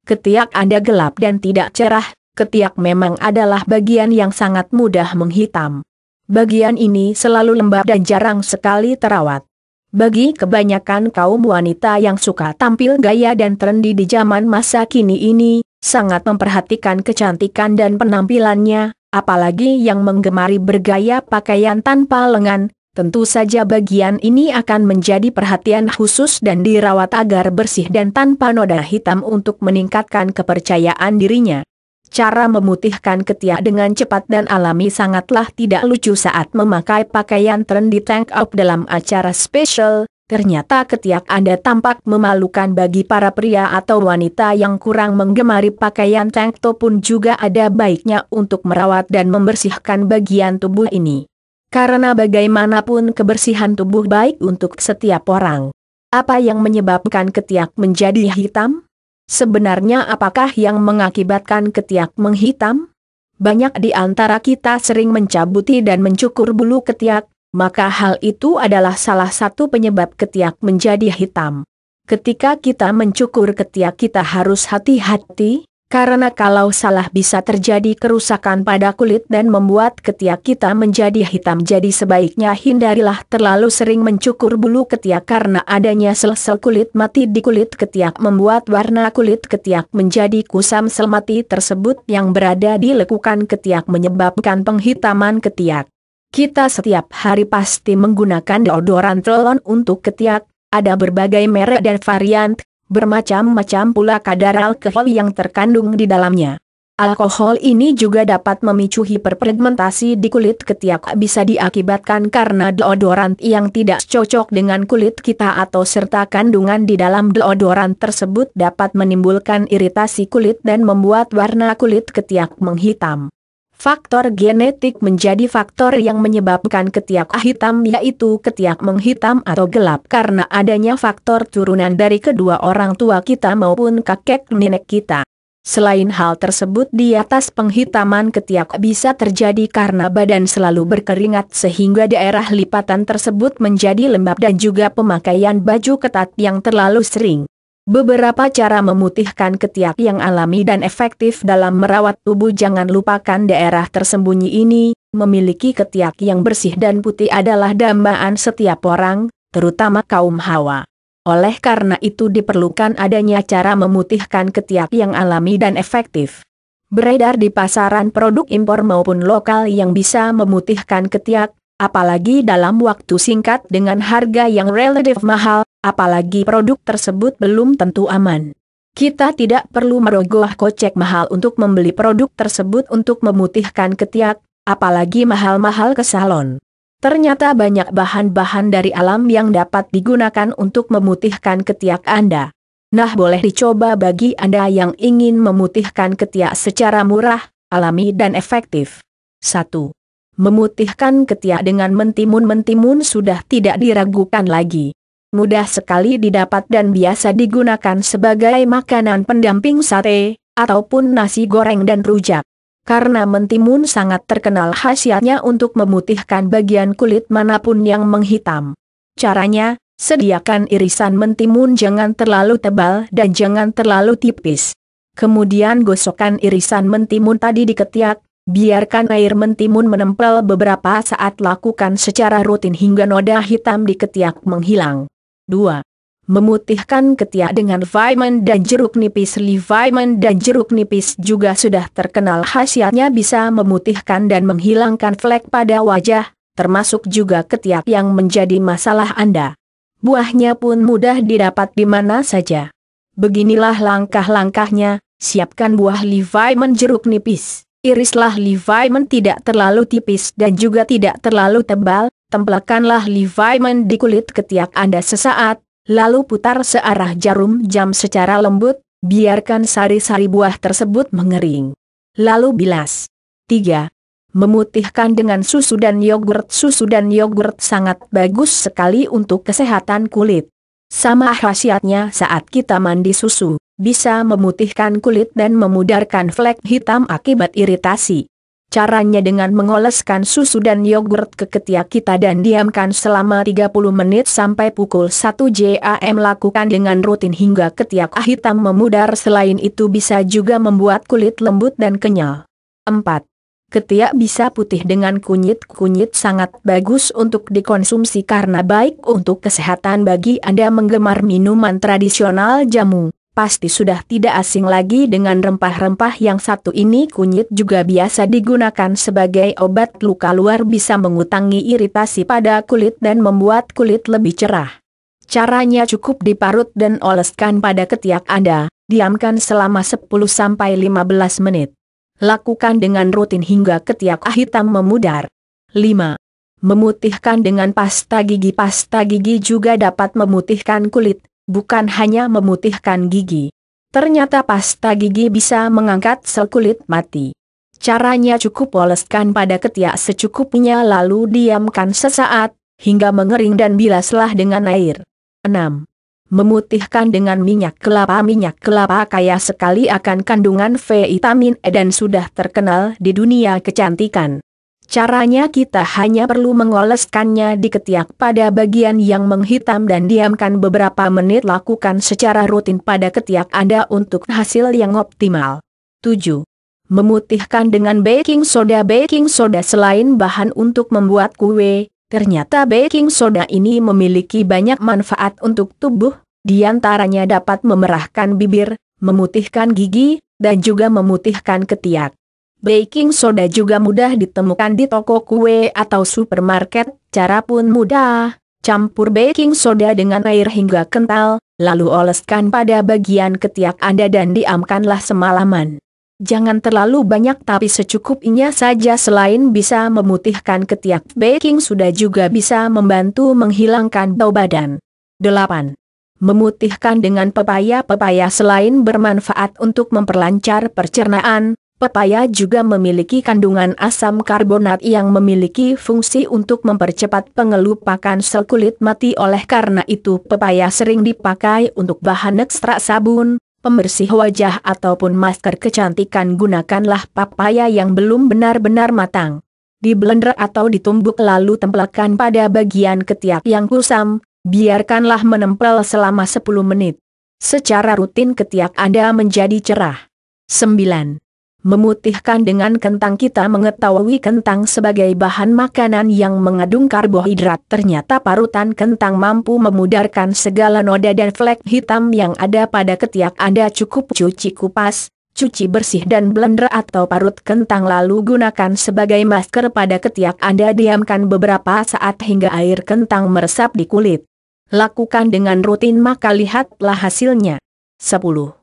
Ketiak Anda gelap dan tidak cerah. Ketiak memang adalah bagian yang sangat mudah menghitam. Bagian ini selalu lembab dan jarang sekali terawat. Bagi kebanyakan kaum wanita yang suka tampil gaya dan trendy di zaman masa kini ini, sangat memperhatikan kecantikan dan penampilannya, apalagi yang menggemari bergaya pakaian tanpa lengan, tentu saja bagian ini akan menjadi perhatian khusus dan dirawat agar bersih dan tanpa noda hitam untuk meningkatkan kepercayaan dirinya. Cara memutihkan ketiak dengan cepat dan alami sangatlah tidak lucu saat memakai pakaian trendy tank top dalam acara spesial. Ternyata ketiak Anda tampak memalukan bagi para pria atau wanita yang kurang menggemari pakaian tank top pun juga ada baiknya untuk merawat dan membersihkan bagian tubuh ini. Karena bagaimanapun kebersihan tubuh baik untuk setiap orang. Apa yang menyebabkan ketiak menjadi hitam? Sebenarnya apakah yang mengakibatkan ketiak menghitam? Banyak di antara kita sering mencabuti dan mencukur bulu ketiak, maka hal itu adalah salah satu penyebab ketiak menjadi hitam. Ketika kita mencukur ketiak kita harus hati-hati, karena kalau salah bisa terjadi kerusakan pada kulit dan membuat ketiak kita menjadi hitam. Jadi sebaiknya hindarilah terlalu sering mencukur bulu ketiak karena adanya sel-sel kulit mati di kulit ketiak membuat warna kulit ketiak menjadi kusam. Sel mati tersebut yang berada di lekukan ketiak menyebabkan penghitaman ketiak. Kita setiap hari pasti menggunakan deodoran roll-on untuk ketiak, ada berbagai merek dan varian. Bermacam-macam pula kadar alkohol yang terkandung di dalamnya. Alkohol ini juga dapat memicu hiperpigmentasi di kulit ketiak, bisa diakibatkan karena deodoran yang tidak cocok dengan kulit kita atau serta kandungan di dalam deodoran tersebut dapat menimbulkan iritasi kulit dan membuat warna kulit ketiak menghitam. Faktor genetik menjadi faktor yang menyebabkan ketiak hitam, yaitu ketiak menghitam atau gelap karena adanya faktor turunan dari kedua orang tua kita maupun kakek nenek kita. Selain hal tersebut, di atas penghitaman ketiak bisa terjadi karena badan selalu berkeringat sehingga daerah lipatan tersebut menjadi lembab dan juga pemakaian baju ketat yang terlalu sering. Beberapa cara memutihkan ketiak yang alami dan efektif dalam merawat tubuh. Jangan lupakan daerah tersembunyi ini. Memiliki ketiak yang bersih dan putih adalah dambaan setiap orang, terutama kaum hawa. Oleh karena itu diperlukan adanya cara memutihkan ketiak yang alami dan efektif. Beredar di pasaran produk impor maupun lokal yang bisa memutihkan ketiak, apalagi dalam waktu singkat dengan harga yang relatif mahal. Apalagi produk tersebut belum tentu aman. Kita tidak perlu merogoh kocek mahal untuk membeli produk tersebut untuk memutihkan ketiak, apalagi mahal-mahal ke salon. Ternyata banyak bahan-bahan dari alam yang dapat digunakan untuk memutihkan ketiak Anda. Nah, boleh dicoba bagi Anda yang ingin memutihkan ketiak secara murah, alami dan efektif. 1. Memutihkan ketiak dengan mentimun. Mentimun sudah tidak diragukan lagi. Mudah sekali didapat dan biasa digunakan sebagai makanan pendamping sate, ataupun nasi goreng dan rujak. Karena mentimun sangat terkenal khasiatnya untuk memutihkan bagian kulit manapun yang menghitam. Caranya, sediakan irisan mentimun jangan terlalu tebal dan jangan terlalu tipis. Kemudian gosokkan irisan mentimun tadi di ketiak, biarkan air mentimun menempel beberapa saat, lakukan secara rutin hingga noda hitam di ketiak menghilang. 2. Memutihkan ketiak dengan vitamin dan jeruk nipis. Vitamin dan jeruk nipis juga sudah terkenal khasiatnya bisa memutihkan dan menghilangkan flek pada wajah, termasuk juga ketiak yang menjadi masalah Anda. Buahnya pun mudah didapat di mana saja. Beginilah langkah-langkahnya. Siapkan buah vitamin jeruk nipis. Irislah vitamin tidak terlalu tipis dan juga tidak terlalu tebal. Tempelkanlah vitamin di kulit ketiak Anda sesaat, lalu putar searah jarum jam secara lembut, biarkan sari-sari buah tersebut mengering. Lalu bilas. 3. Memutihkan dengan susu dan yogurt. Susu dan yogurt sangat bagus sekali untuk kesehatan kulit. Sama khasiatnya saat kita mandi susu, bisa memutihkan kulit dan memudarkan flek hitam akibat iritasi. Caranya dengan mengoleskan susu dan yogurt ke ketiak kita dan diamkan selama 30 menit sampai pukul 1 jam. Lakukan dengan rutin hingga ketiak hitam memudar. Selain itu bisa juga membuat kulit lembut dan kenyal. 4. Ketiak bisa putih dengan kunyit. Kunyit sangat bagus untuk dikonsumsi karena baik untuk kesehatan. Bagi Anda menggemar minuman tradisional jamu, pasti sudah tidak asing lagi dengan rempah-rempah yang satu ini. Kunyit juga biasa digunakan sebagai obat luka luar, bisa mengurangi iritasi pada kulit dan membuat kulit lebih cerah. Caranya cukup diparut dan oleskan pada ketiak Anda, diamkan selama 10-15 menit. Lakukan dengan rutin hingga ketiak hitam memudar. 5. Memutihkan dengan pasta gigi. Pasta gigi juga dapat memutihkan kulit, bukan hanya memutihkan gigi. Ternyata pasta gigi bisa mengangkat sel kulit mati. Caranya cukup oleskan pada ketiak secukupnya lalu diamkan sesaat, hingga mengering dan bilaslah dengan air. 6. Memutihkan dengan minyak kelapa. Minyak kelapa kaya sekali akan kandungan vitamin E dan sudah terkenal di dunia kecantikan. Caranya kita hanya perlu mengoleskannya di ketiak pada bagian yang menghitam dan diamkan beberapa menit. Lakukan secara rutin pada ketiak Anda untuk hasil yang optimal. 7. Memutihkan dengan baking soda. Baking soda selain bahan untuk membuat kue, ternyata baking soda ini memiliki banyak manfaat untuk tubuh, diantaranya dapat memerahkan bibir, memutihkan gigi, dan juga memutihkan ketiak. Baking soda juga mudah ditemukan di toko kue atau supermarket. Cara pun mudah, campur baking soda dengan air hingga kental, lalu oleskan pada bagian ketiak Anda dan diamkanlah semalaman. Jangan terlalu banyak tapi secukupnya saja. Selain bisa memutihkan ketiak, baking soda juga bisa membantu menghilangkan bau badan. 8. Memutihkan dengan pepaya. Pepaya selain bermanfaat untuk memperlancar pencernaan, pepaya juga memiliki kandungan asam karbonat yang memiliki fungsi untuk mempercepat pengelupakan sel kulit mati. Oleh karena itu pepaya sering dipakai untuk bahan ekstrak sabun, pembersih wajah ataupun masker kecantikan. Gunakanlah pepaya yang belum benar-benar matang. Di blender atau ditumbuk lalu tempelkan pada bagian ketiak yang kusam, biarkanlah menempel selama 10 menit. Secara rutin ketiak Anda menjadi cerah. 9. Memutihkan dengan kentang. Kita mengetahui kentang sebagai bahan makanan yang mengandung karbohidrat. Ternyata parutan kentang mampu memudarkan segala noda dan flek hitam yang ada pada ketiak Anda. Cukup cuci kupas, cuci bersih dan blender atau parut kentang lalu gunakan sebagai masker pada ketiak Anda. Diamkan beberapa saat hingga air kentang meresap di kulit. Lakukan dengan rutin maka lihatlah hasilnya. 10.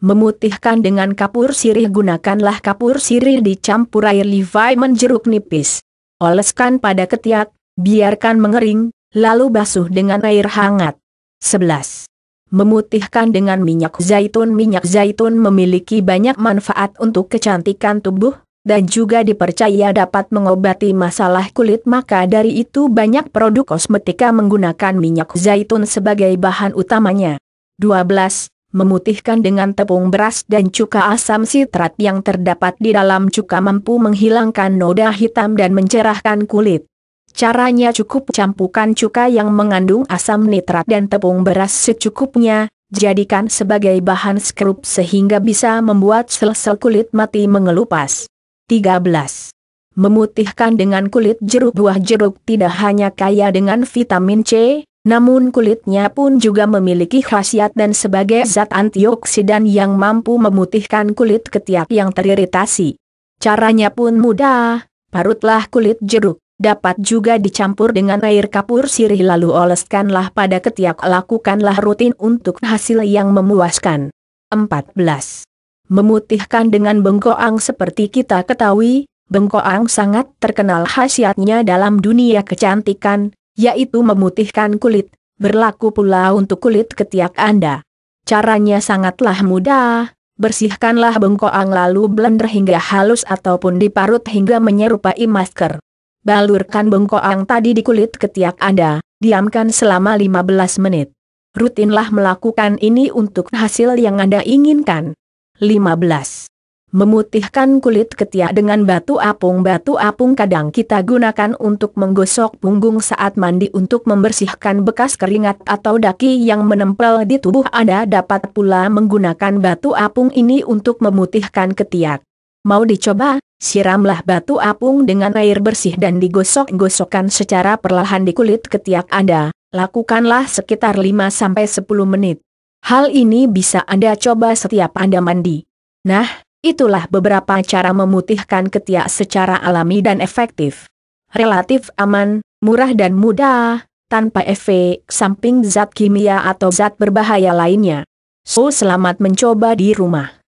Memutihkan dengan kapur sirih. Gunakanlah kapur sirih dicampur air vitamin jeruk nipis. Oleskan pada ketiak, biarkan mengering, lalu basuh dengan air hangat. 11. Memutihkan dengan minyak zaitun. Minyak zaitun memiliki banyak manfaat untuk kecantikan tubuh, dan juga dipercaya dapat mengobati masalah kulit. Maka dari itu banyak produk kosmetika menggunakan minyak zaitun sebagai bahan utamanya. 12. Memutihkan dengan tepung beras dan cuka. Asam sitrat yang terdapat di dalam cuka mampu menghilangkan noda hitam dan mencerahkan kulit. Caranya cukup campurkan cuka yang mengandung asam nitrat dan tepung beras secukupnya, jadikan sebagai bahan skrup sehingga bisa membuat sel-sel kulit mati mengelupas. 13. Memutihkan dengan kulit jeruk. Buah jeruk tidak hanya kaya dengan vitamin C, namun kulitnya pun juga memiliki khasiat dan sebagai zat antioksidan yang mampu memutihkan kulit ketiak yang teriritasi. Caranya pun mudah, parutlah kulit jeruk, dapat juga dicampur dengan air kapur sirih lalu oleskanlah pada ketiak. Lakukanlah rutin untuk hasil yang memuaskan. 14. Memutihkan dengan bengkoang. Seperti kita ketahui, bengkoang sangat terkenal khasiatnya dalam dunia kecantikan, yaitu memutihkan kulit. Berlaku pula untuk kulit ketiak Anda. Caranya sangatlah mudah, bersihkanlah bengkoang lalu blender hingga halus ataupun diparut hingga menyerupai masker. Balurkan bengkoang tadi di kulit ketiak Anda, diamkan selama 15 menit. Rutinlah melakukan ini untuk hasil yang Anda inginkan. 15. Memutihkan kulit ketiak dengan batu apung. Batu apung kadang kita gunakan untuk menggosok punggung saat mandi untuk membersihkan bekas keringat atau daki yang menempel di tubuh Anda. Dapat pula menggunakan batu apung ini untuk memutihkan ketiak. Mau dicoba? Siramlah batu apung dengan air bersih dan digosok-gosokkan secara perlahan di kulit ketiak Anda. Lakukanlah sekitar 5-10 menit. Hal ini bisa Anda coba setiap Anda mandi. Nah, itulah beberapa cara memutihkan ketiak secara alami dan efektif. Relatif aman, murah dan mudah, tanpa efek samping zat kimia atau zat berbahaya lainnya. So, selamat mencoba di rumah.